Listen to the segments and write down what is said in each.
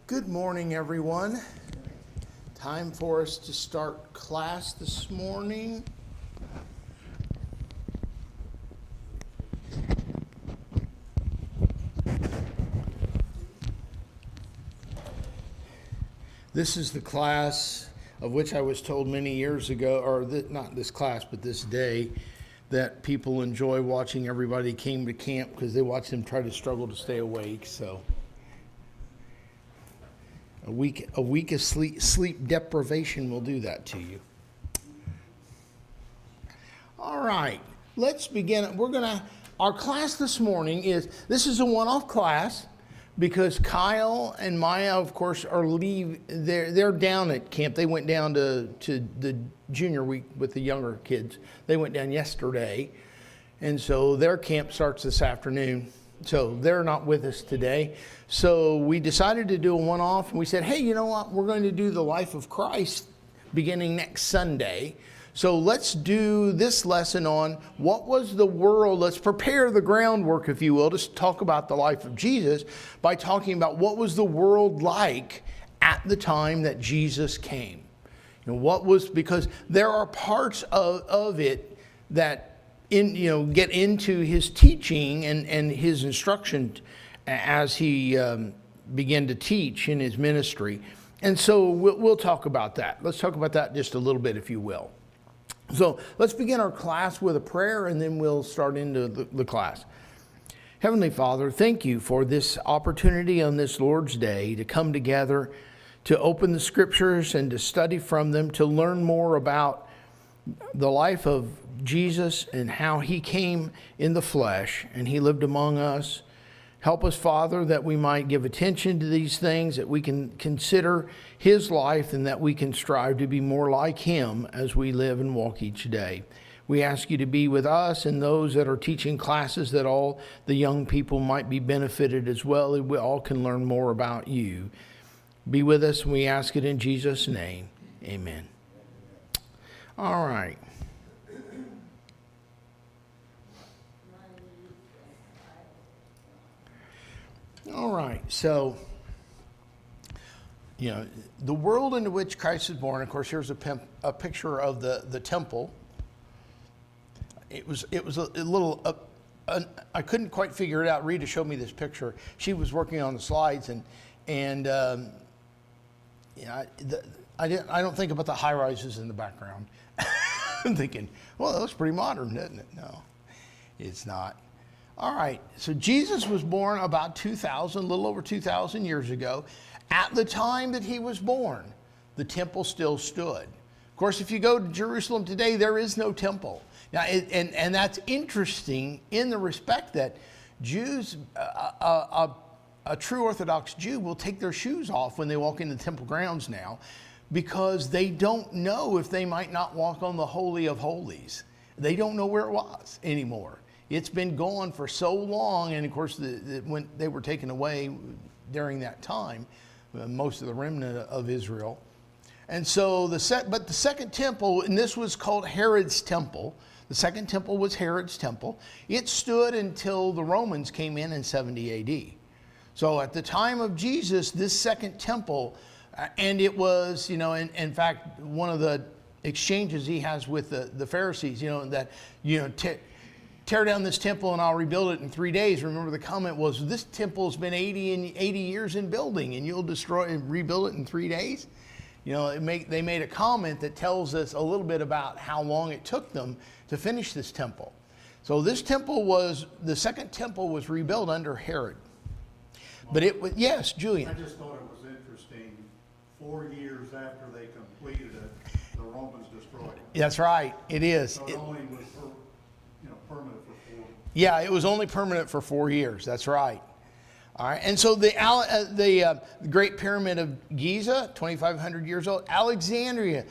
Good morning, everyone. Time for us to start class this morning. This is the class of which I was told many years ago, or not this class, but this day, that people enjoy watching everybody came to camp because they watch them try to struggle to stay awake. So a week of sleep deprivation will do that to you. All right, let's begin. Our class this morning this is a one-off class because Kyle and Maya, of course, they're down at camp. They went down to the junior week with the younger kids. They went down yesterday, and so their camp starts this afternoon. So they're not with us today. So we decided to do a one-off, and we said, hey, you know what? We're going to do the life of Christ beginning next Sunday. So let's do this lesson on what was the world. Let's prepare the groundwork, if you will, to talk about the life of Jesus by talking about what was the world like at the time that Jesus came. Because there are parts of it that get into his teaching and his instruction as he began to teach in his ministry. And so we'll talk about that. Let's talk about that just a little bit, if you will. So let's begin our class with a prayer, and then we'll start into the class. Heavenly Father, thank you for this opportunity on this Lord's Day to come together, to open the scriptures and to study from them, to learn more about the life of Jesus and how he came in the flesh and he lived among us. Help us, Father, that we might give attention to these things, that we can consider his life, and that we can strive to be more like him as we live and walk each day. We ask you to be with us and those that are teaching classes, that all the young people might be benefited as well, and we all can learn more about you. Be with us, and we ask it in Jesus' name. Amen. All right. All right, so, the world into which Christ was born, of course, here's a picture of the temple. It was a little, I couldn't quite figure it out. Rita showed me this picture. She was working on the slides, I don't think about the high rises in the background. I'm thinking, well, that looks pretty modern, doesn't it? No, it's not. All right, so Jesus was born about a little over 2,000 years ago. At the time that he was born, the temple still stood. Of course, if you go to Jerusalem today, there is no temple. Now, and that's interesting in the respect that Jews, a true Orthodox Jew will take their shoes off when they walk into the temple grounds now, because they don't know if they might not walk on the Holy of Holies. They don't know where it was anymore. It's been gone for so long, and of course, when they were taken away during that time, most of the remnant of Israel. And so the second temple, and this was called Herod's temple. The second temple was Herod's temple. It stood until the Romans came in 70 AD. So at the time of Jesus, this second temple, and it was, in fact, one of the exchanges he has with the Pharisees, tear down this temple and I'll rebuild it in 3 days. Remember, the comment was, this temple's been 80 years in building, and you'll destroy and rebuild it in 3 days? They made a comment that tells us a little bit about how long it took them to finish this temple. So the second temple was rebuilt under Herod. But it was, yes, Julian. I just thought it was interesting. 4 years after they completed it, the Romans destroyed it. That's right, it is. So it only was permanent for 4 years. Yeah, it was only permanent for 4 years. That's right. All right, and so the Great Pyramid of Giza, 2,500 years old. Alexandria,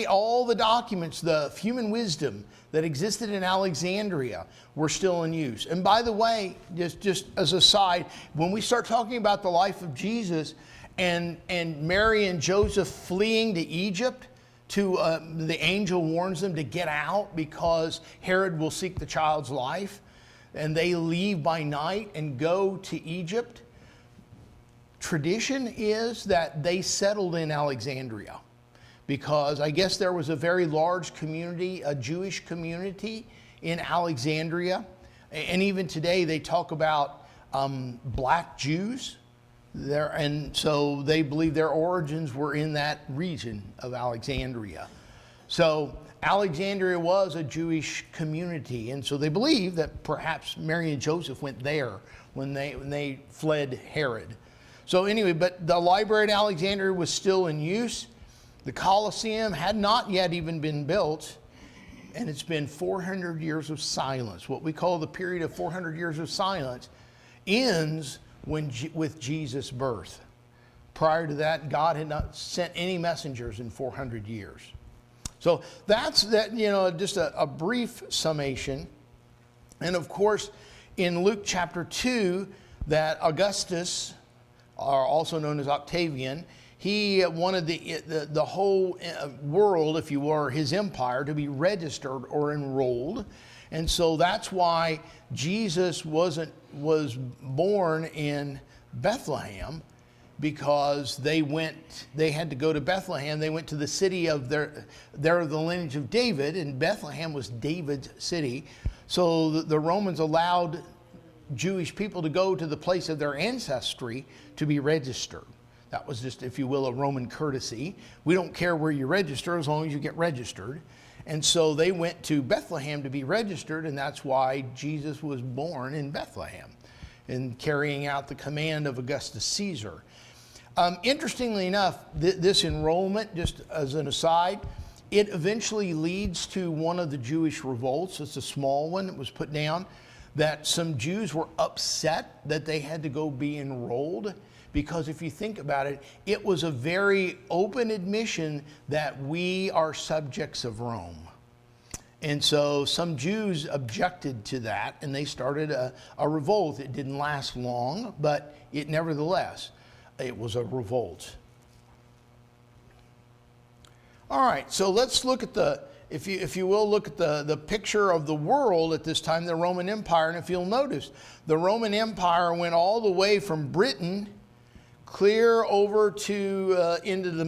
all the documents, the human wisdom that existed in Alexandria were still in use. And by the way, just as a side, when we start talking about the life of Jesus and Mary and Joseph fleeing to Egypt, the angel warns them to get out because Herod will seek the child's life. And they leave by night and go to Egypt. tradition is that they settled in Alexandria because I guess there was a very large community, a Jewish community in Alexandria. And even today they talk about black Jews there. And so they believe their origins were in that region of Alexandria. So Alexandria was a Jewish community. And so they believe that perhaps Mary and Joseph went there when they fled Herod. So anyway, but the library at Alexandria was still in use. The Colosseum had not yet even been built. And it's been 400 years of silence. What we call the period of 400 years of silence ends with Jesus' birth. Prior to that, God had not sent any messengers in 400 years. So that's that, just a brief summation. And of course, in Luke chapter 2, that Augustus, or also known as Octavian, he wanted the whole world, if you were, his empire, to be registered or enrolled. And so that's why Jesus was born in Bethlehem, because they had to go to Bethlehem. They went to the city of the lineage of David, and Bethlehem was David's city. So the Romans allowed Jewish people to go to the place of their ancestry to be registered. That was just, if you will, a Roman courtesy. We don't care where you register as long as you get registered. And so they went to Bethlehem to be registered, and that's why Jesus was born in Bethlehem, and carrying out the command of Augustus Caesar. Interestingly enough, this enrollment, just as an aside, it eventually leads to one of the Jewish revolts. It's a small one that was put down, that some Jews were upset that they had to go be enrolled. Because if you think about it, it was a very open admission that we are subjects of Rome. And so some Jews objected to that, and they started a revolt. It didn't last long, but it nevertheless, it was a revolt. All right, so let's look at if you will, look at the picture of the world at this time, the Roman Empire. And if you'll notice, the Roman Empire went all the way from Britain clear over to into the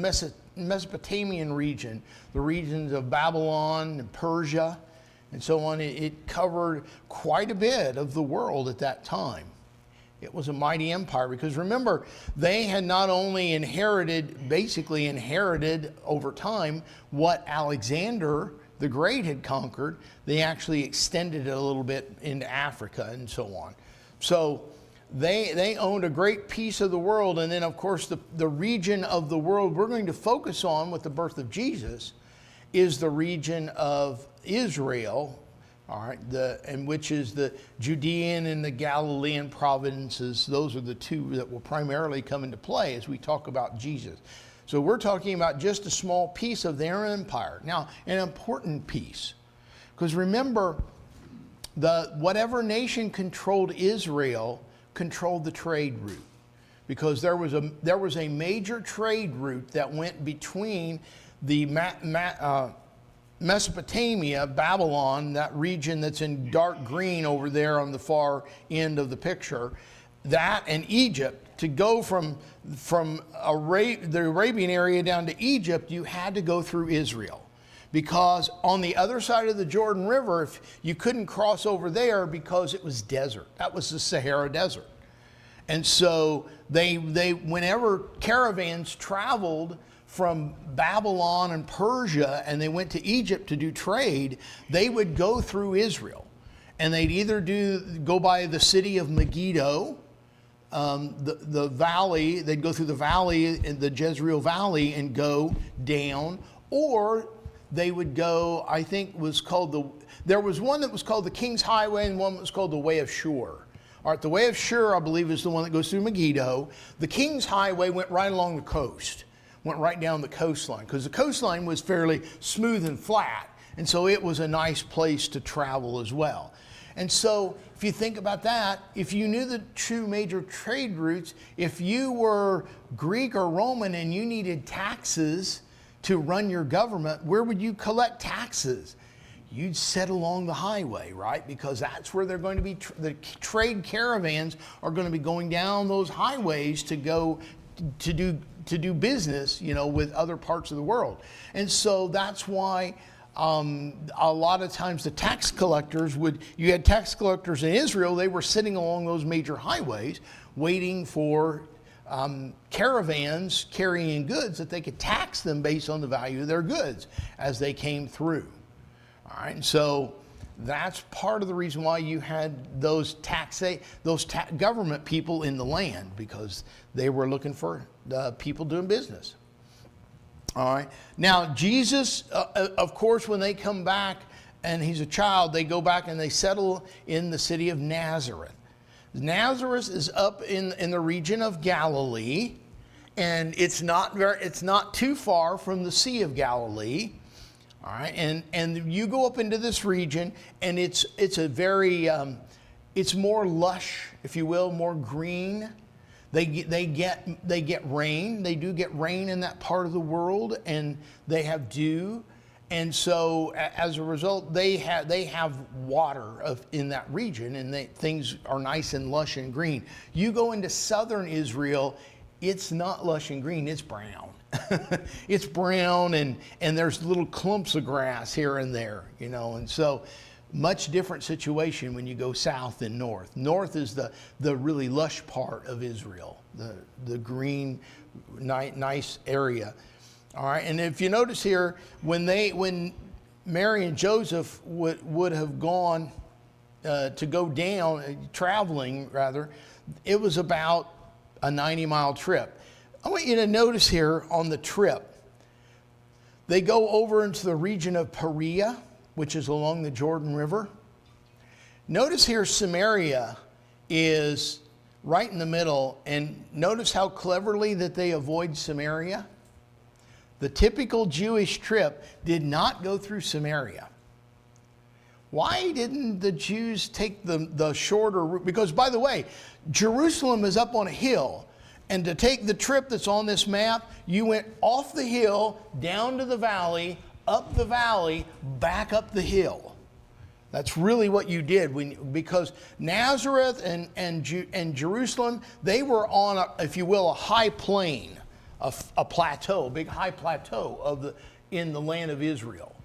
Mesopotamian region, the regions of Babylon and Persia and so on. It covered quite a bit of the world at that time. It was a mighty empire, because remember, they had not only basically inherited over time what Alexander the Great had conquered, they actually extended it a little bit into Africa and so on. So they owned a great piece of the world. And then, of course, the region of the world we're going to focus on with the birth of Jesus is the region of Israel, all right, and which is the Judean and the Galilean provinces. Those are the two that will primarily come into play as we talk about Jesus. So we're talking about just a small piece of their empire. Now, an important piece, because remember, whatever nation controlled Israel controlled the trade route, because there was a major trade route that went between the Mesopotamia, Babylon, that region that's in dark green over there on the far end of the picture, that and Egypt. To go from the Arabian area down to Egypt, you had to go through Israel, because on the other side of the Jordan River, if you couldn't cross over there because it was desert. That was the Sahara Desert. And so they whenever caravans traveled from Babylon and Persia and they went to Egypt to do trade, they would go through Israel. And they'd either go by the city of Megiddo, the valley, they'd go through the valley, in the Jezreel Valley, and go down, or they would go, I think there was one that was called the King's Highway and one that was called the Way of Shur. All right, the Way of Shur, I believe, is the one that goes through Megiddo. The King's Highway went right along the coast, went right down the coastline, because the coastline was fairly smooth and flat, and so it was a nice place to travel as well. And so if you think about that, if you knew the two major trade routes, if you were Greek or Roman and you needed taxes to run your government, where would you collect taxes? you'd set along the highway, right? Because that's where they're going to be, the trade caravans are going to be going down those highways to go to do business, with other parts of the world. And so that's why a lot of times the tax collectors you had tax collectors in Israel, they were sitting along those major highways waiting for caravans carrying goods that they could tax them based on the value of their goods as they came through. All right, and so that's part of the reason why you had those government people in the land, because they were looking for people doing business. All right. Now, Jesus, of course, when they come back and he's a child, they go back and they settle in the city of Nazareth. Nazareth is up in the region of Galilee, and it's not too far from the Sea of Galilee. All right. And you go up into this region, and it's a very, it's more lush, if you will, more green. They get rain. They do get rain in that part of the world, and they have dew, and so as a result, they have water in that region, and things are nice and lush and green. You go into southern Israel, it's not lush and green. It's brown. It's brown, and there's little clumps of grass here and there, and so. Much different situation when you go south and north. North is the really lush part of Israel, the green, nice area. All right, and if you notice here, when Mary and Joseph would have gone to go down, traveling rather, it was about a 90-mile trip. I want you to notice here on the trip, they go over into the region of Perea, which is along the Jordan River. Notice here Samaria is right in the middle, and notice how cleverly that they avoid Samaria. The typical Jewish trip did not go through Samaria. Why didn't the Jews take the shorter route? Because, by the way, Jerusalem is up on a hill, and to take the trip that's on this map, you went off the hill, down to the valley, up the valley, back up the hill. That's really what you did because Nazareth and Jerusalem, they were on, if you will, a high plain, a plateau, a big high plateau in the land of Israel.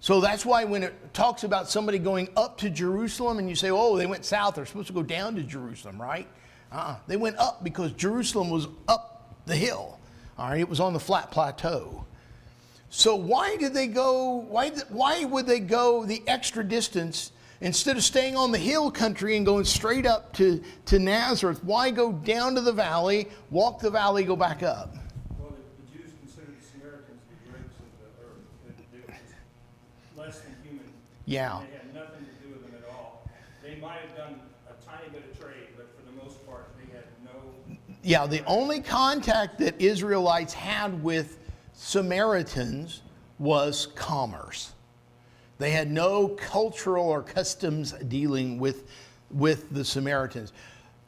So that's why when it talks about somebody going up to Jerusalem and you say, oh, they went south, they're supposed to go down to Jerusalem, right? They went up because Jerusalem was up the hill. All right, it was on the flat plateau. So why did they go, why would they go the extra distance instead of staying on the hill country and going straight up to Nazareth? Why go down to the valley, walk the valley, go back up? Well, the Jews considered the Samaritans the dregs of the earth. They were just less than human. Yeah. They had nothing to do with them at all. They might have done a tiny bit of trade, but for the most part, they had no... Yeah, the only contact that Israelites had with Samaritans was commerce. They had no cultural or customs dealing with the Samaritans.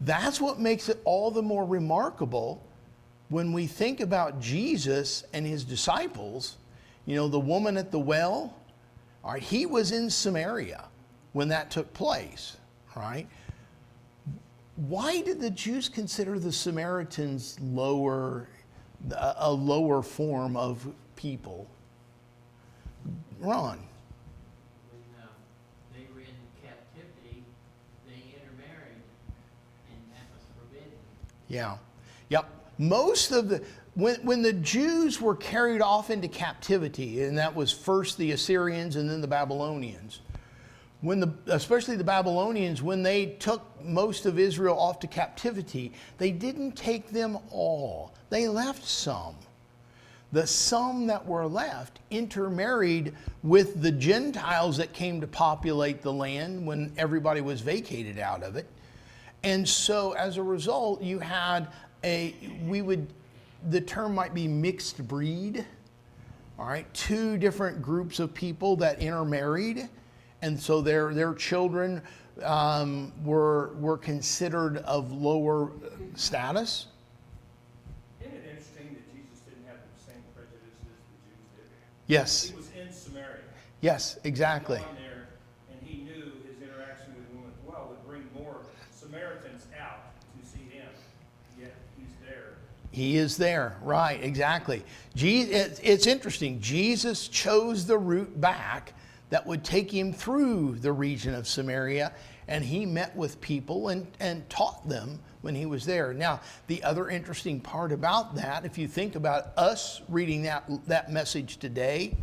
That's what makes it all the more remarkable when we think about Jesus and his disciples. The woman at the well, all right, he was in Samaria when that took place, right? Why did the Jews consider the Samaritans a lower form of people? Ron. When they were in captivity, they intermarried, and that was forbidden. Yeah. Yep. Most of when the Jews were carried off into captivity, and that was first the Assyrians and then the Babylonians, especially the Babylonians, when they took most of Israel off to captivity, they didn't take them all. They left some. The some that were left intermarried with the Gentiles that came to populate the land when everybody was vacated out of it. And so as a result, you had the term might be mixed breed. All right, two different groups of people that intermarried. And so their children were considered of lower status. Isn't it interesting that Jesus didn't have the same prejudices the Jews did? Yes. He was in Samaria. Yes, exactly. He went on there out to see him, yet he's there. He is there, right, exactly. It's interesting. Jesus chose the route back that would take him through the region of Samaria, and he met with people and taught them when he was there. Now, the other interesting part about that, if you think about us reading that message today,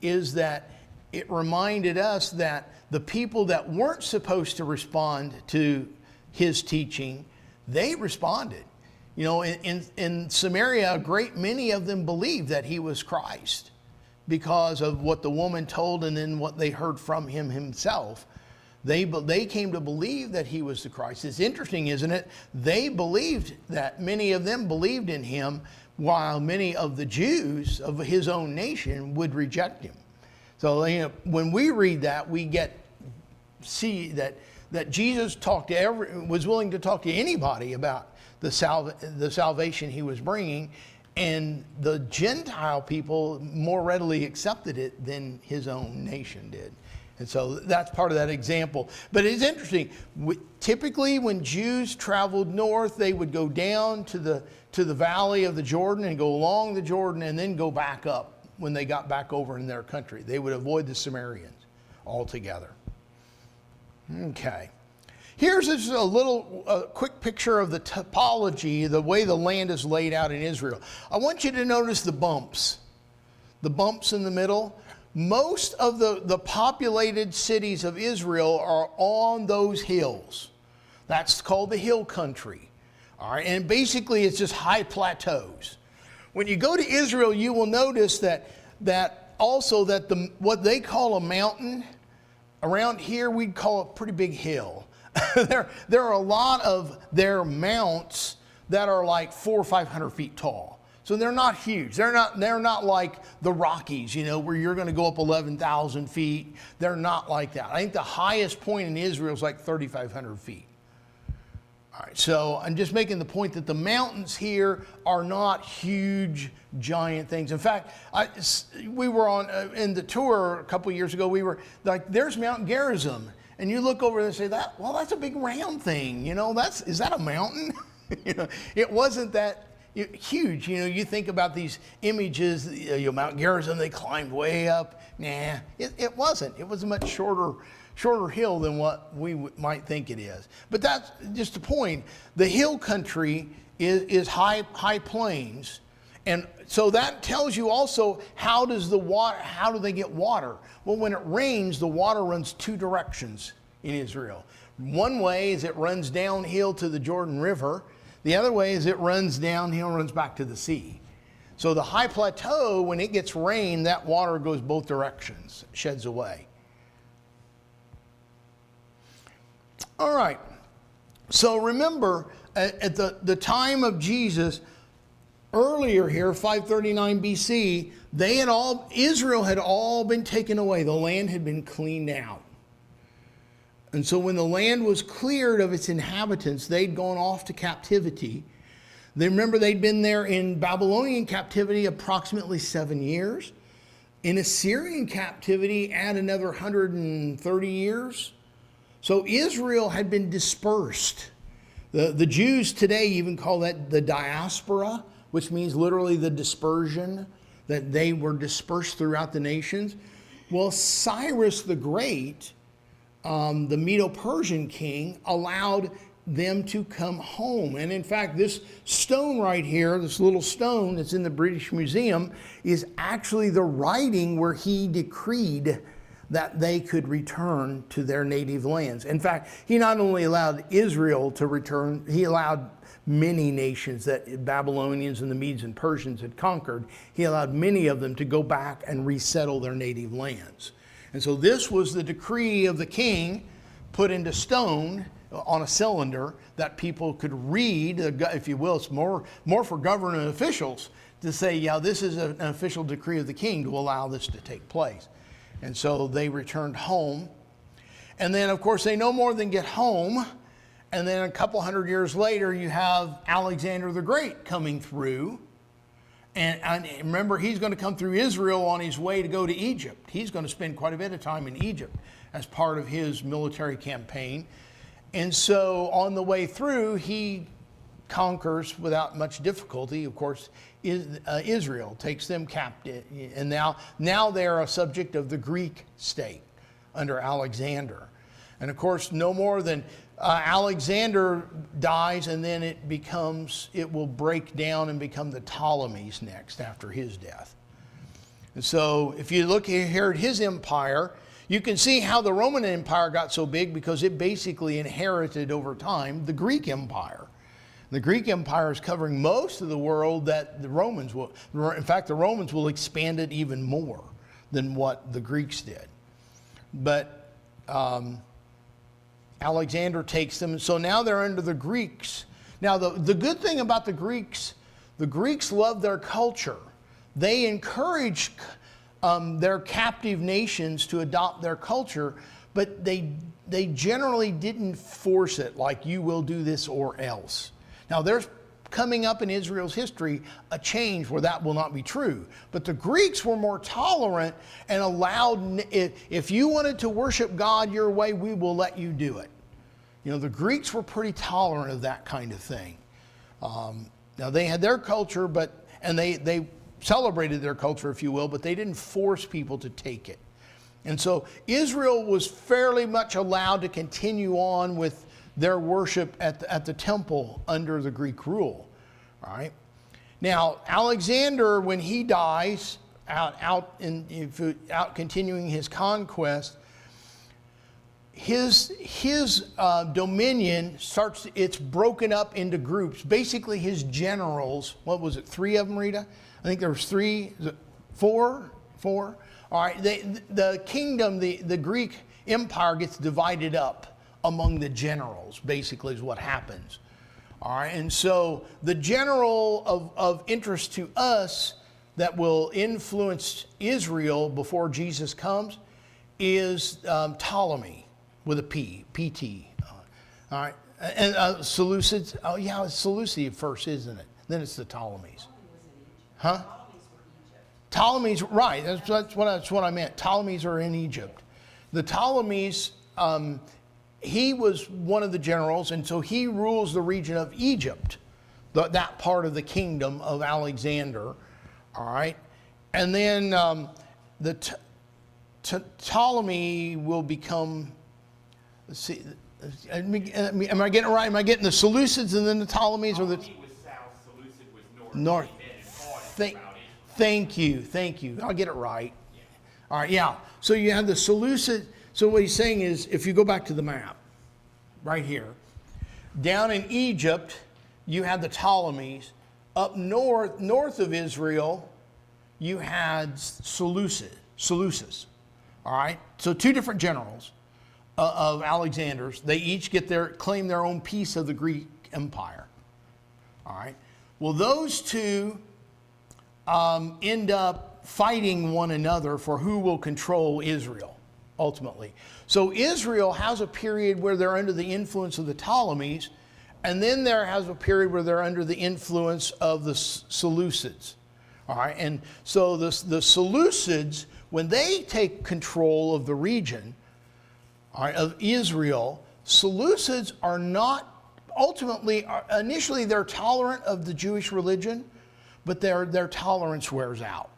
is that it reminded us that the people that weren't supposed to respond to his teaching, they responded. You know, in Samaria, a great many of them believed that he was Christ because of what the woman told and then what they heard from him himself. They came to believe that he was the Christ. It's interesting, isn't it? They believed that, many of them believed in him, while many of the Jews of his own nation would reject him. So, you know, when we read that, we see that Jesus was willing to talk to anybody about the salvation he was bringing, and the Gentile people more readily accepted it than his own nation did. And so that's part of that example. But it's interesting. Typically, when Jews traveled north, they would go down to the valley of the Jordan and go along the Jordan and then go back up when they got back over in their country. They would avoid the Samaritans altogether. Okay. Here's just a quick picture of the topology, the way the land is laid out in Israel. I want you to notice the bumps in the middle. Most of the populated cities of Israel are on those hills. That's called the hill country. All right, and basically it's just high plateaus. When you go to Israel, you will notice that what they call a mountain, around here we'd call it a pretty big hill. There are a lot of their mounts that are like 400 or 500 feet tall. So they're not huge. They're not like the Rockies, you know, where you're going to go up 11,000 feet. They're not like that. I think the highest point in Israel is like 3,500 feet. All right, so I'm just making the point that the mountains here are not huge, giant things. In fact, we were in the tour a couple years ago. We were like, there's Mount Gerizim. And you look over there and say, that's a big round thing. You know, is that a mountain? You know, it wasn't that huge. You know, you think about these images, Mount Gerizim, they climbed way up. Nah, it wasn't. It was a much shorter hill than what we might think it is. But that's just the point. The hill country is high plains. And so that tells you also, how do they get water? Well, when it rains, the water runs two directions in Israel. One way is it runs downhill to the Jordan River. The other way is it runs downhill and runs back to the sea. So the high plateau, when it gets rain, that water goes both directions, sheds away. All right. So remember, at the time of Jesus, earlier here, 539 BC, Israel had all been taken away. The land had been cleaned out. And so when the land was cleared of its inhabitants, they'd gone off to captivity. Remember, they'd been there in Babylonian captivity approximately 7 years. In Assyrian captivity, add another 130 years. So Israel had been dispersed. The Jews today even call that the diaspora, which means literally the dispersion, that they were dispersed throughout the nations. Well, Cyrus the Great, the Medo-Persian king, allowed them to come home. And in fact, this stone right here, this little stone that's in the British Museum, is actually the writing where he decreed that they could return to their native lands. In fact, he not only allowed Israel to return, he allowed many nations that Babylonians and the Medes and Persians had conquered. He allowed many of them to go back and resettle their native lands. And so this was the decree of the king, put into stone on a cylinder, that people could read, if you will. It's more for government officials to say, yeah, this is an official decree of the king to allow this to take place. And so they returned home. And then, of course, they no more than get home. And then a couple hundred years later, you have Alexander the Great coming through. And remember, he's going to come through Israel on his way to go to Egypt. He's going to spend quite a bit of time in Egypt as part of his military campaign. And so on the way through, he conquers without much difficulty, of course, Israel, takes them captive. And now they are a subject of the Greek state under Alexander. And of course, no more than Alexander dies, and then it will break down and become the Ptolemies next after his death. And so if you look here at his empire, you can see how the Roman Empire got so big because it basically inherited over time the Greek Empire. The Greek Empire is covering most of the world that the Romans will. In fact, the Romans will expand it even more than what the Greeks did. But Alexander takes them, and so now they're under the Greeks. Now, the good thing about the Greeks love their culture. They encourage their captive nations to adopt their culture, but they generally didn't force it like you will do this or else. Now, there's coming up in Israel's history a change where that will not be true. But the Greeks were more tolerant and allowed, if you wanted to worship God your way, we will let you do it. You know, the Greeks were pretty tolerant of that kind of thing. Now, they had their culture, and they celebrated their culture, if you will, but they didn't force people to take it. And so Israel was fairly much allowed to continue on with their worship at the temple under the Greek rule. All right. Now, Alexander, when he dies, out continuing his conquest, his dominion it's broken up into groups. Basically, his generals, what was it, 3 of them, Rita? I think there was 3, four. All right, the kingdom, the Greek empire gets divided up among the generals, basically is what happens. All right, and so the general of interest to us that will influence Israel before Jesus comes is Ptolemy with a P, PT. All right, and Seleucids, oh yeah, it's Seleucid first, isn't it? Then it's the Ptolemies. Huh? Ptolemies, right, that's what I meant. Ptolemies are in Egypt. The Ptolemies, he was one of the generals, and so he rules the region of Egypt, that part of the kingdom of Alexander, all right? And then the Ptolemy will become, let's see, am I getting it right? Am I getting the Seleucids and then the Ptolemies? Or the Ptolemy was south, Seleucid was north. Thank you. I'll get it right. Yeah. All right, yeah. So you have the Seleucid. So what he's saying is, if you go back to the map, right here, down in Egypt, you had the Ptolemies. Up north of Israel, you had Seleucus. All right, so 2 different generals of Alexander's. They each claim their own piece of the Greek Empire. All right. Well, those 2 end up fighting one another for who will control Israel, ultimately. So Israel has a period where they're under the influence of the Ptolemies, and then there has a period where they're under the influence of the Seleucids. All right, and so the Seleucids, when they take control of the region, all right, of Israel, Seleucids are not initially they're tolerant of the Jewish religion, but their tolerance wears out.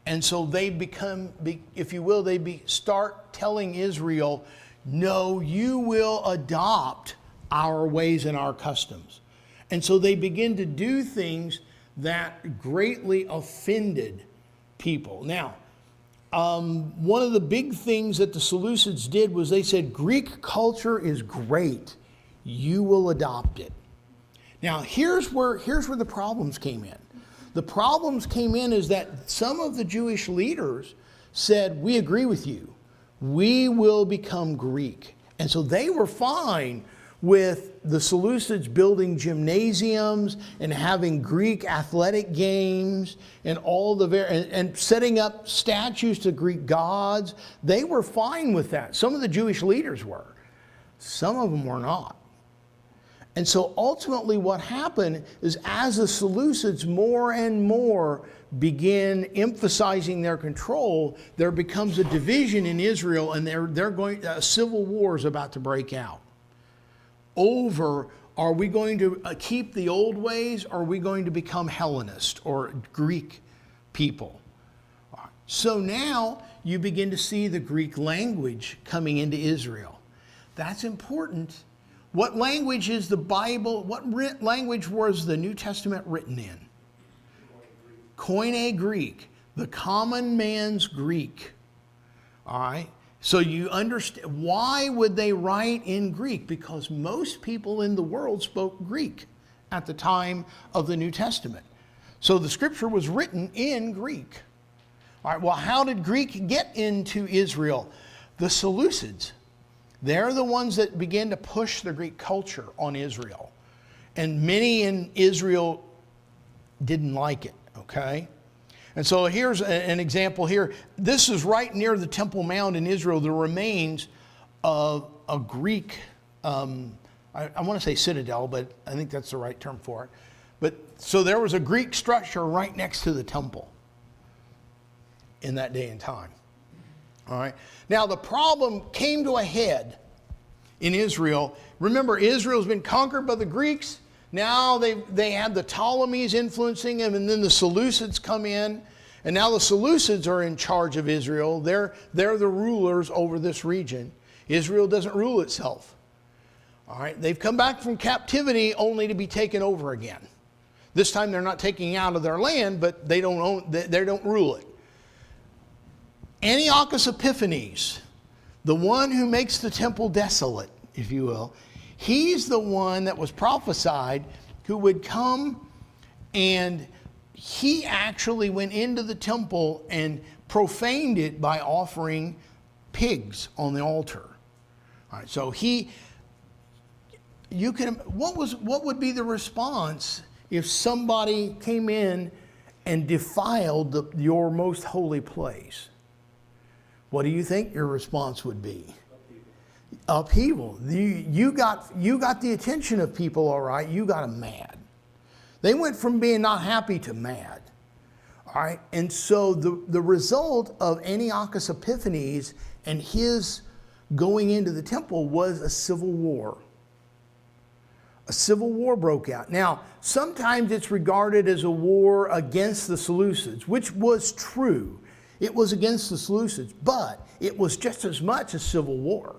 And so they become, if you will, start telling Israel, no, you will adopt our ways and our customs. And so they begin to do things that greatly offended people. Now, one of the big things that the Seleucids did was they said, Greek culture is great. You will adopt it. Now, here's where the problems came in. The problems came in is that some of the Jewish leaders said, we agree with you. We will become Greek. And so they were fine with the Seleucids building gymnasiums and having Greek athletic games and and setting up statues to Greek gods. They were fine with that. Some of the Jewish leaders were. Some of them were not. And so ultimately what happened is as the Seleucids more and more begin emphasizing their control, there becomes a division in Israel, and a civil war is about to break out. over, are we going to keep the old ways, or are we going to become Hellenist or Greek people? So now you begin to see the Greek language coming into Israel. That's important. What language is the Bible, what language was the New Testament written in? Koine Greek, the common man's Greek. All right? So you understand, why would they write in Greek? Because most people in the world spoke Greek at the time of the New Testament. So the scripture was written in Greek. All right, well, how did Greek get into Israel? The Seleucids. They're the ones that began to push the Greek culture on Israel. And many in Israel didn't like it, okay? And so here's an example here. This is right near the Temple Mount in Israel, the remains of a Greek, I want to say citadel, but I think that's the right term for it. But so there was a Greek structure right next to the temple in that day and time. All right. Now the problem came to a head in Israel. Remember, Israel's been conquered by the Greeks. Now they have the Ptolemies influencing them, and then the Seleucids come in, and now the Seleucids are in charge of Israel. They're the rulers over this region. Israel doesn't rule itself. All right, they've come back from captivity only to be taken over again. This time they're not taking out of their land, but they don't rule it. Antiochus Epiphanes, the one who makes the temple desolate, if you will, he's the one that was prophesied who would come, and he actually went into the temple and profaned it by offering pigs on the altar. All right, so what would be the response if somebody came in and defiled your most holy place? What do you think your response would be? Upheaval. You got the attention of people, all right. You got them mad. They went from being not happy to mad. All right. And so the result of Antiochus Epiphanes and his going into the temple was a civil war. A civil war broke out. Now, sometimes it's regarded as a war against the Seleucids, which was true. It was against the Seleucids, but it was just as much a civil war.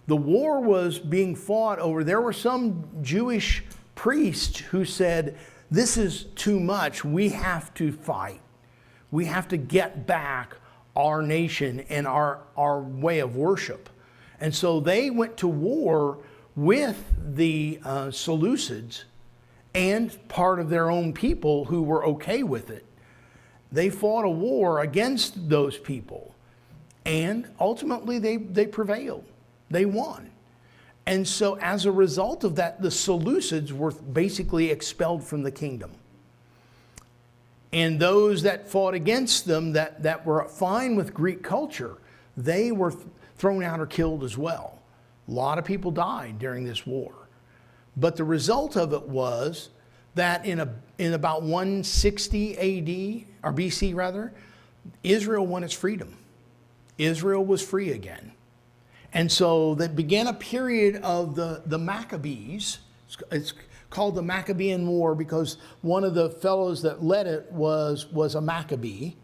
The war was being fought over. There were some Jewish priests who said, this is too much. We have to fight. We have to get back our nation and our way of worship. And so they went to war with the Seleucids and part of their own people who were okay with it. They fought a war against those people, and ultimately they prevailed. They won. And so as a result of that, the Seleucids were basically expelled from the kingdom. And those that fought against them, that were fine with Greek culture, they were thrown out or killed as well. A lot of people died during this war. But the result of it was that in about 160 AD, or BC rather, Israel won its freedom. Israel was free again. And so that began a period of the Maccabees. It's called the Maccabean War because one of the fellows that led it was a Maccabee,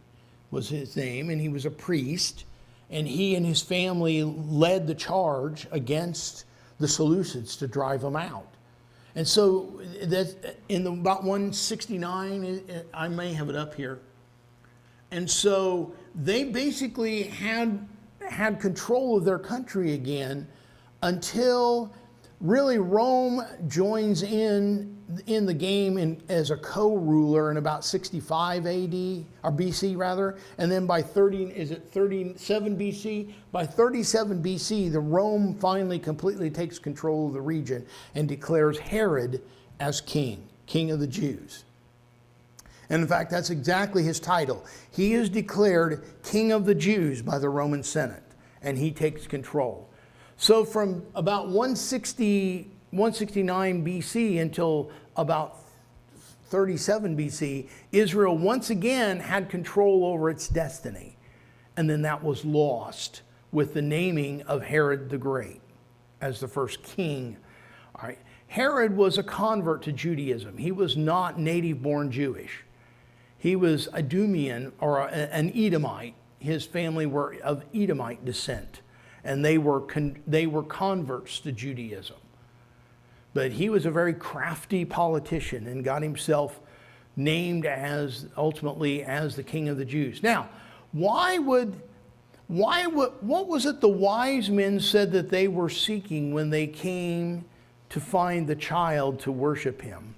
was his name, and he was a priest. And he and his family led the charge against the Seleucids to drive them out. And so that in about 169, I may have it up here. And so they basically had control of their country again until really Rome joins in the game as a co-ruler in about 65 AD, or BC rather, and then by 37 BC? By 37 BC, the Rome finally completely takes control of the region and declares Herod as king of the Jews. And in fact, that's exactly his title. He is declared king of the Jews by the Roman Senate, and he takes control. So from about 169 BC until about 37 BC, Israel once again had control over its destiny. And then that was lost with the naming of Herod the Great as the first king All right. Herod was a convert to Judaism. He was not native-born Jewish. He was Idumean, or an Edomite. His family were of Edomite descent, and they were converts to Judaism. But he was a very crafty politician and got himself named ultimately as the King of the Jews. Now, what was it the wise men said that they were seeking when they came to find the child to worship him?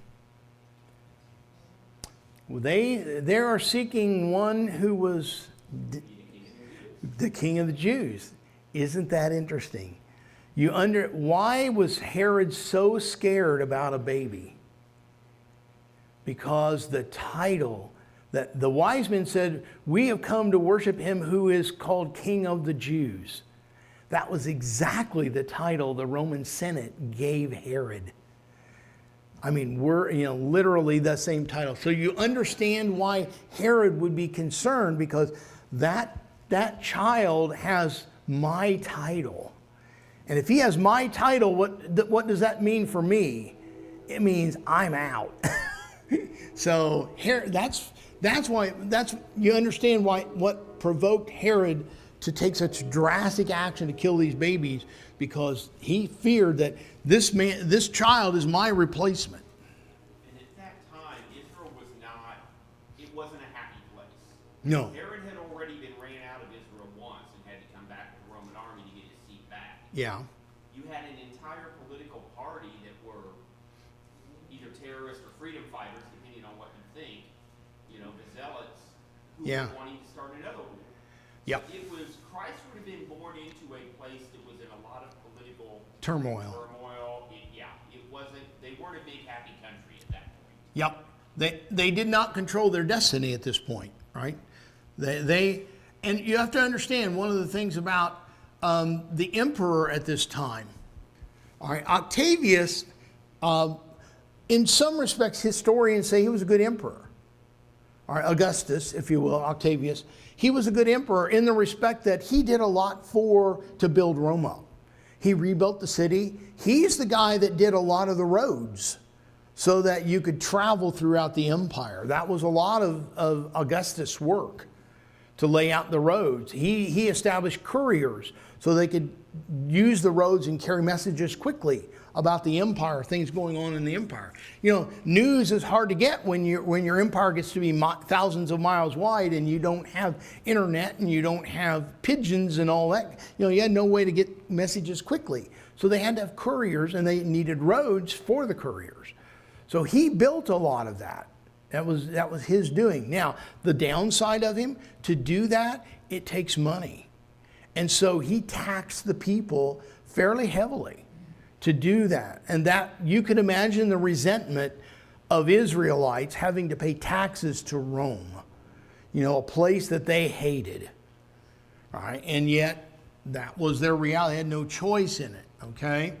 They are seeking one who was the King of the Jews. Isn't that interesting? Why was Herod so scared about a baby? Because the title that the wise men said, we have come to worship him who is called King of the Jews. That was exactly the title the Roman Senate gave Herod. I mean, we're literally the same title. So you understand why Herod would be concerned, because that child has my title. And if he has my title, what does that mean for me? It means I'm out. So that's why you understand what provoked Herod to take such drastic action to kill these babies, because he feared that this child is my replacement. And at that time, Israel wasn't a happy place. No. Herod had already been ran out of Israel once and had to come back with the Roman army to get his seat back. Yeah. You had an entire political party that were either terrorists or freedom fighters, depending on what you think. The Zealots, who Yeah. were wanting to start another war. Yep. Christ would have been born into a place that was in a lot of political Turmoil. They weren't a big happy country at that point. Yep. They did not control their destiny at this point, right? And you have to understand one of the things about the emperor at this time. All right, Octavius, in some respects, historians say he was a good emperor. All right, Augustus, if you will, Octavius. He was a good emperor in the respect that he did a lot to build Rome up. He rebuilt the city. He's the guy that did a lot of the roads so that you could travel throughout the empire. That was a lot of Augustus' work, to lay out the roads. He established couriers so they could use the roads and carry messages quickly about the empire, things going on in the empire. News is hard to get when your empire gets to be thousands of miles wide and you don't have internet and you don't have pigeons and all that. You had no way to get messages quickly. So they had to have couriers, and they needed roads for the couriers. So he built a lot of that. That was his doing. Now, the downside of him, to do that, it takes money. And so he taxed the people fairly heavily to do that. And that, you can imagine the resentment of Israelites having to pay taxes to Rome, a place that they hated. All right? And yet, that was their reality. They had no choice in it, okay?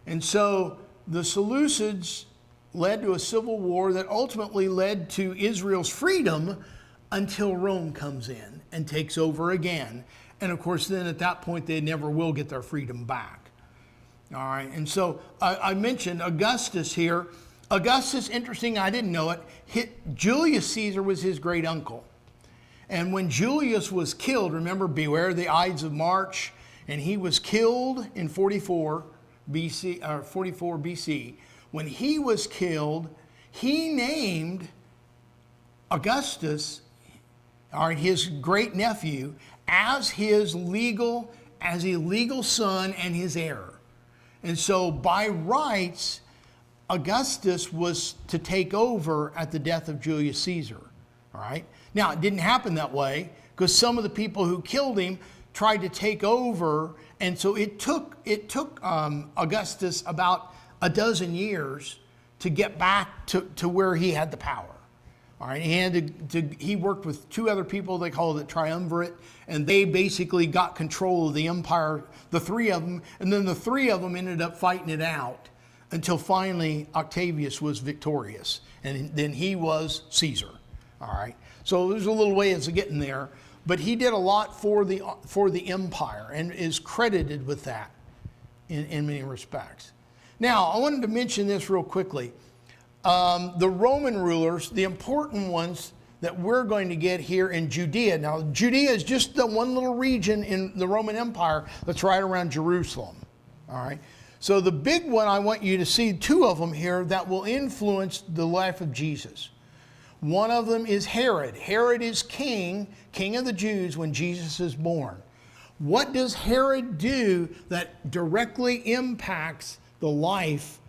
And so the Seleucids led to a civil war that ultimately led to Israel's freedom until Rome comes in and takes over again. And of course, then at that point, they never will get their freedom back. All right, and so I mentioned Augustus here. Augustus, interesting, I didn't know it. Julius Caesar was his great uncle. And when Julius was killed, remember, beware the Ides of March, and he was killed in 44 BC. When he was killed, he named Augustus, or his great nephew, as his legal son and his heir. And so by rights, Augustus was to take over at the death of Julius Caesar. All right. Now, it didn't happen that way, because some of the people who killed him tried to take over, and so it took Augustus about a dozen years to get back to where he had the power. All right, he worked with two other people. They called it triumvirate, and they basically got control of the empire, the three of them, and then the three of them ended up fighting it out until finally Octavius was victorious, and then he was Caesar. All right, so there's a little ways of getting there, but he did a lot for the empire and is credited with that in many respects. Now, I wanted to mention this real quickly. The Roman rulers, the important ones that we're going to get here in Judea. Now, Judea is just the one little region in the Roman Empire that's right around Jerusalem. All right. So the big one, I want you to see two of them here that will influence the life of Jesus. One of them is Herod. Herod is king of the Jews when Jesus is born. What does Herod do that directly impacts the life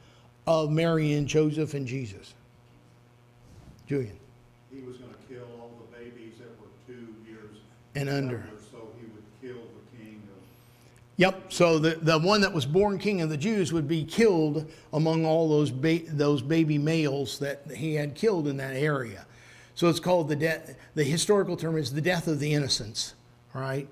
of Mary and Joseph and Jesus? Julian. He was gonna kill all the babies that were 2 years And under. older, so he would kill the king of. Yep. So the one that was born king of the Jews would be killed among all those baby males that he had killed in that area. So it's called the historical term is the death of the innocents, right?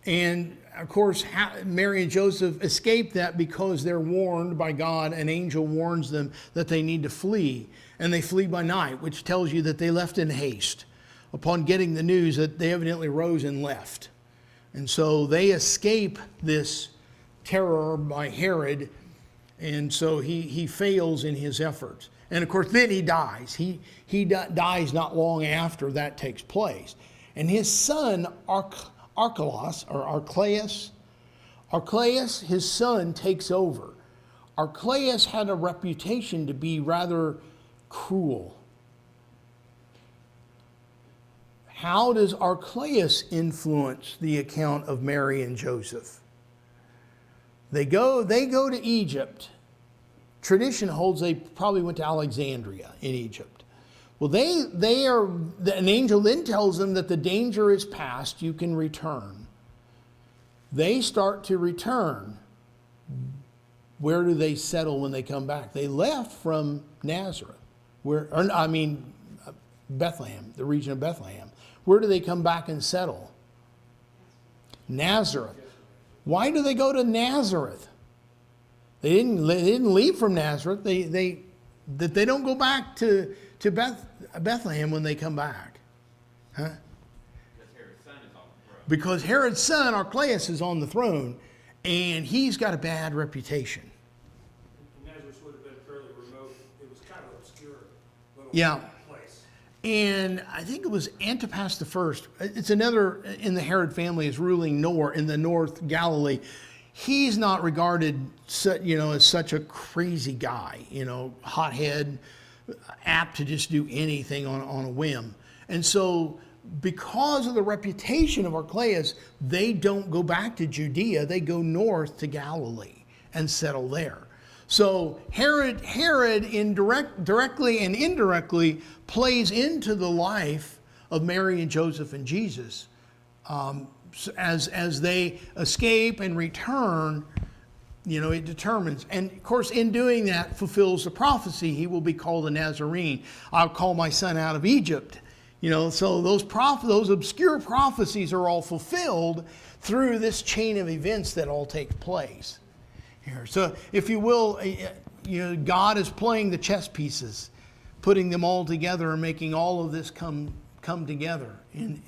And of course, Mary and Joseph escape that because they're warned by God. An angel warns them that they need to flee, and they flee by night, which tells you that they left in haste. Upon getting the news, that they evidently rose and left. And so they escape this terror by Herod, and so he fails in his efforts. And of course, then he dies. He dies not long after that takes place. And his son, Archelaus, his son, takes over. Archelaus had a reputation to be rather cruel. How does Archelaus influence the account of Mary and Joseph? They go to Egypt. Tradition holds they probably went to Alexandria in Egypt. Well, an angel then tells them that the danger is past, you can return. They start to return. Where do they settle when they come back? They left from Nazareth, Bethlehem, the region of Bethlehem. Where do they come back and settle? Nazareth. Why do they go to Nazareth? They didn't leave from Nazareth. They don't go back to Bethlehem when they come back. Huh? Because Herod's son, Archelaus, is on the throne, and he's got a bad reputation. Nazareth would have been fairly remote. It was kind of obscure little place. And I think it was Antipas the First. It's another in the Herod family is ruling in the North Galilee. He's not regarded, as such a crazy guy, hothead, apt to just do anything on a whim. And so because of the reputation of Archelaus, they don't go back to Judea. They go north to Galilee and settle there. So Herod directly and indirectly plays into the life of Mary and Joseph and Jesus as they escape and return. It determines. And of course, in doing that, fulfills the prophecy. He will be called a Nazarene. I'll call my son out of Egypt. So those obscure prophecies are all fulfilled through this chain of events that all take place here. So if you will, God is playing the chess pieces, putting them all together and making all of this come together and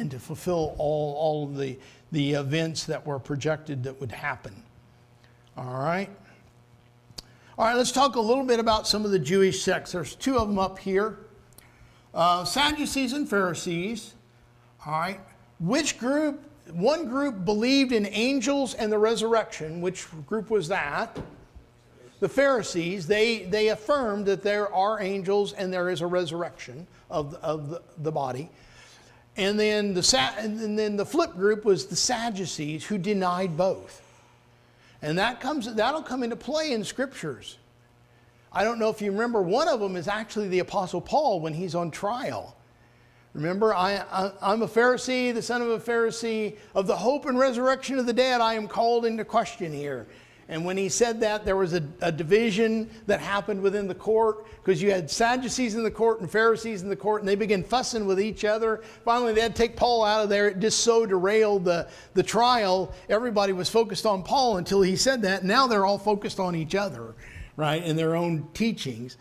to fulfill all of the events that were projected that would happen. All right, let's talk a little bit about some of the Jewish sects. There's two of them up here. Sadducees and Pharisees. All right. Which group? One group believed in angels and the resurrection. Which group was that? The Pharisees. They affirmed that there are angels and there is a resurrection of the body. And then the flip group was the Sadducees, who denied both. And that'll come into play in scriptures. I don't know if you remember, one of them is actually the Apostle Paul when he's on trial. Remember, I'm a Pharisee, the son of a Pharisee. Of the hope and resurrection of the dead, I am called into question here. And when he said that, there was a division that happened within the court, because you had Sadducees in the court and Pharisees in the court, and they began fussing with each other. Finally, they had to take Paul out of there. It just so derailed the trial. Everybody was focused on Paul until he said that. Now they're all focused on each other, right, in their own teachings.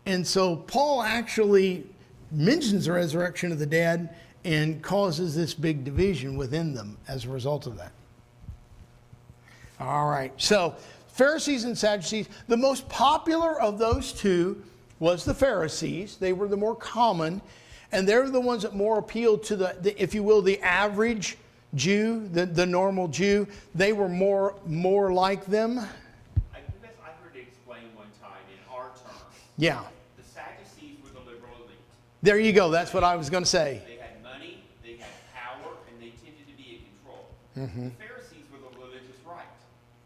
And so Paul actually mentions the resurrection of the dead and causes this big division within them as a result of that. All right, so Pharisees and Sadducees. The most popular of those two was the Pharisees. They were the more common, and they're the ones that more appealed to the if you will, the average Jew, the normal Jew. They were more like them. I heard it explained one time in our terms. Yeah. The Sadducees were the liberal elite. There you go. That's what I was going to say. They had money, they had power, and they tended to be in control. Mm-hmm. The Pharisees were the religious right.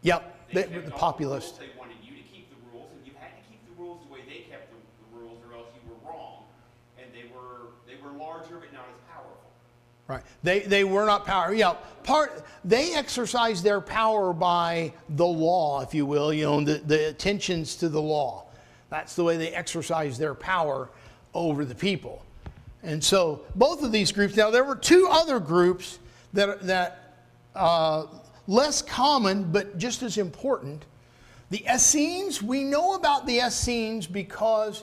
Yep. They They were kept the all populist. rules. They wanted you to keep the rules, and you had to keep the rules the way they kept the rules, or else you were wrong. And they were larger, but not as powerful. Right. They were not power. Yeah. They exercised their power by the law, if you will, the attentions to the law. That's the way they exercised their power over the people. And so both of these groups, now there were two other groups that less common, but just as important. The Essenes, we know about the Essenes because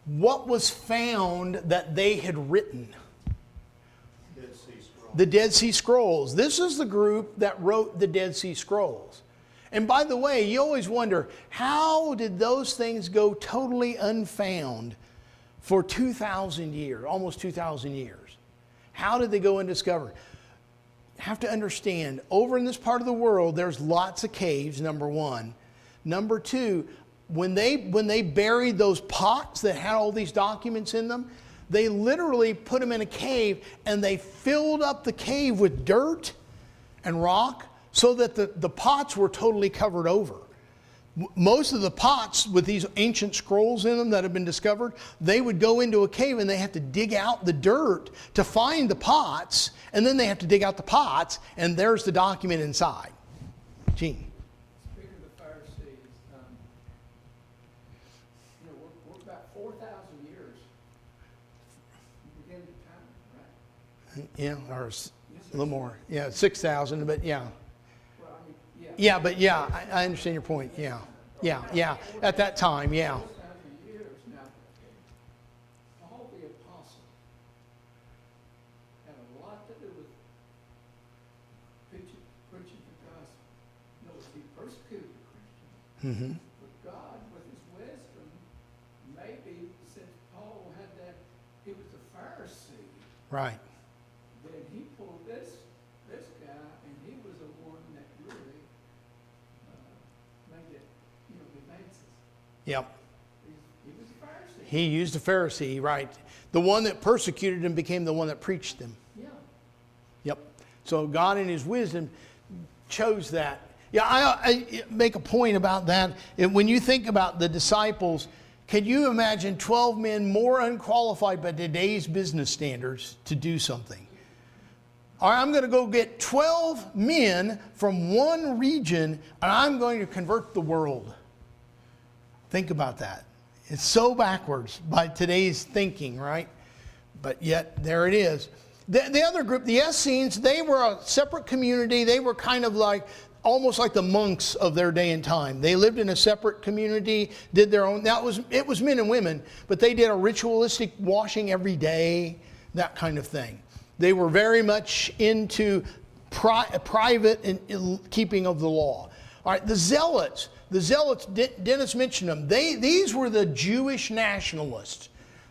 what was found that they had written. Dead Sea Scrolls. The Dead Sea Scrolls. This is the group that wrote the Dead Sea Scrolls. And by the way, you always wonder, how did those things go totally unfound for 2,000 years, almost 2,000 years? How did they go undiscovered? Have to understand, over in this part of the world, there's lots of caves, number one. Number two, when they buried those pots that had all these documents in them, they literally put them in a cave and they filled up the cave with dirt and rock so that the pots were totally covered over. Most of the pots with these ancient scrolls in them that have been discovered, they would go into a cave and they have to dig out the dirt to find the pots, and then they have to dig out the pots, and there's the document inside. Gene. Speaking of the Pharisees, we're about 4,000 years beginning of time, right? Yeah, or a little more. Yeah, 6,000, but yeah. Well, I mean, yeah. Yeah, but yeah, I understand your point. Yeah. At that time, yeah. 4,000 years now. All the apostles had a lot to do with preaching the gospel. He persecuted Christians. Mm-hmm. But God, with his wisdom, maybe since Paul had that, he was a Pharisee, Right. then he pulled this guy, and he was the one that really made it, the advances. Yep. He was a Pharisee. He used a Pharisee, right. The one that persecuted him became the one that preached them. Yeah. Yep. So God in his wisdom chose that. Yeah, I make a point about that. When you think about the disciples, can you imagine 12 men more unqualified by today's business standards to do something? All right, I'm going to go get 12 men from one region, and I'm going to convert the world. Think about that. It's so backwards by today's thinking, right? But yet, there it is. The other group, the Essenes, they were a separate community. They were kind of like, almost like the monks of their day and time. They lived in a separate community, did their own. It was men and women, but they did a ritualistic washing every day, that kind of thing. They were very much into private and keeping of the law. All right, the Zealots, Dennis mentioned them. These were the Jewish nationalists.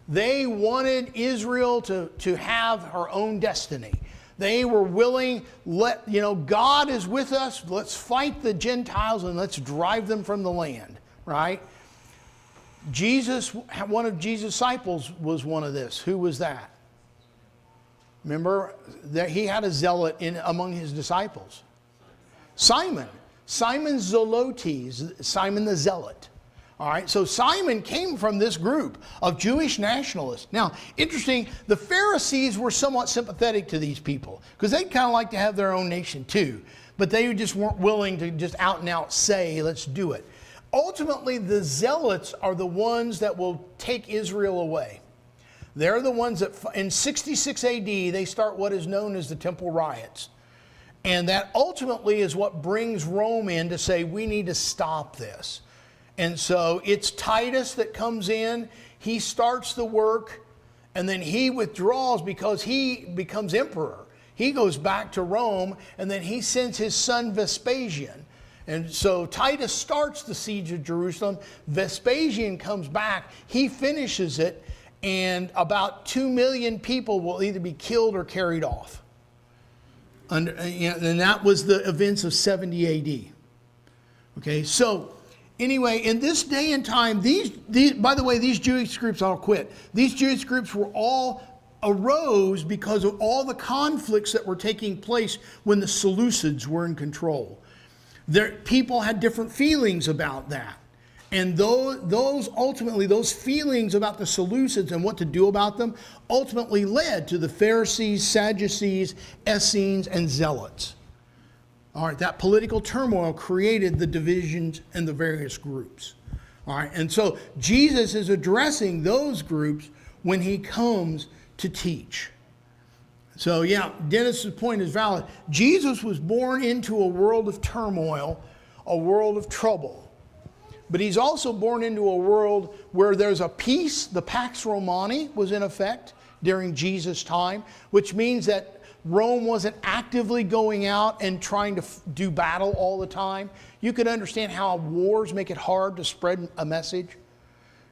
They wanted Israel to have her own destiny. They were willing, God is with us. Let's fight the Gentiles and let's drive them from the land, right? Jesus, one of Jesus' disciples was one of this. Who was that? Remember, he had a zealot among his disciples. Simon Zelotes, Simon the Zealot. All right, so Simon came from this group of Jewish nationalists. Now, interesting, the Pharisees were somewhat sympathetic to these people because they'd kind of like to have their own nation too, but they just weren't willing to just out and out say, let's do it. Ultimately, the Zealots are the ones that will take Israel away. They're the ones that, in 66 AD, they start what is known as the Temple Riots. And that ultimately is what brings Rome in to say, we need to stop this. And so it's Titus that comes in, he starts the work, and then he withdraws because he becomes emperor. He goes back to Rome, and then he sends his son Vespasian. And so Titus starts the siege of Jerusalem. Vespasian comes back. He finishes it. And about 2 million people will either be killed or carried off. And that was the events of 70 AD. Okay, so anyway, in this day and time, by the way, these Jewish groups all quit. These Jewish groups were all arose because of all the conflicts that were taking place when the Seleucids were in control. People had different feelings about that. And those feelings about the Seleucids and what to do about them ultimately led to the Pharisees, Sadducees, Essenes, and Zealots. All right, that political turmoil created the divisions and the various groups. All right, and so Jesus is addressing those groups when he comes to teach. So yeah, Dennis's point is valid. Jesus was born into a world of turmoil, a world of trouble. But he's also born into a world where there's a peace. The Pax Romani was in effect during Jesus' time, which means that Rome wasn't actively going out and trying to do battle all the time. You could understand how wars make it hard to spread a message.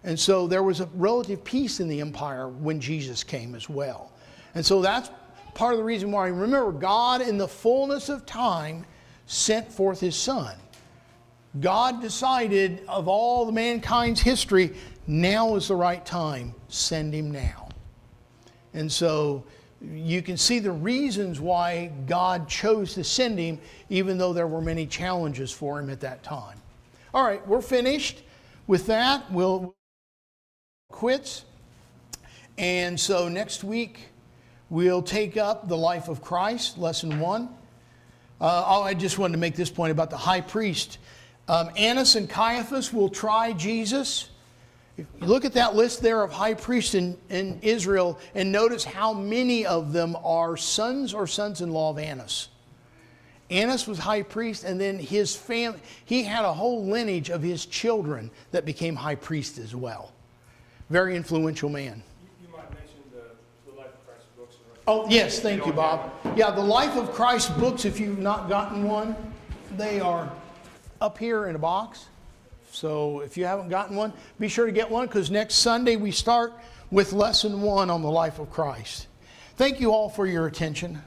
And so there was a relative peace in the empire when Jesus came as well. And so that's part of the reason why, remember, God in the fullness of time sent forth his Son. God decided of all the mankind's history, now is the right time. Send him now. And so you can see the reasons why God chose to send him, even though there were many challenges for him at that time. All right, we're finished with that. We'll quits. And so next week, we'll take up the life of Christ, lesson 1. I just wanted to make this point about the high priest. Annas and Caiaphas will try Jesus. If you look at that list there of high priests in Israel and notice how many of them are sons or sons-in-law of Annas. Annas was high priest, and then his family, he had a whole lineage of his children that became high priests as well. Very influential man. You might mention the Life of Christ books. Oh, yes, thank you, Bob. Yeah, the Life of Christ books, if you've not gotten one, they are up here in a box. So if you haven't gotten one, be sure to get one, because next Sunday we start with lesson 1 on the life of Christ. Thank you all for your attention.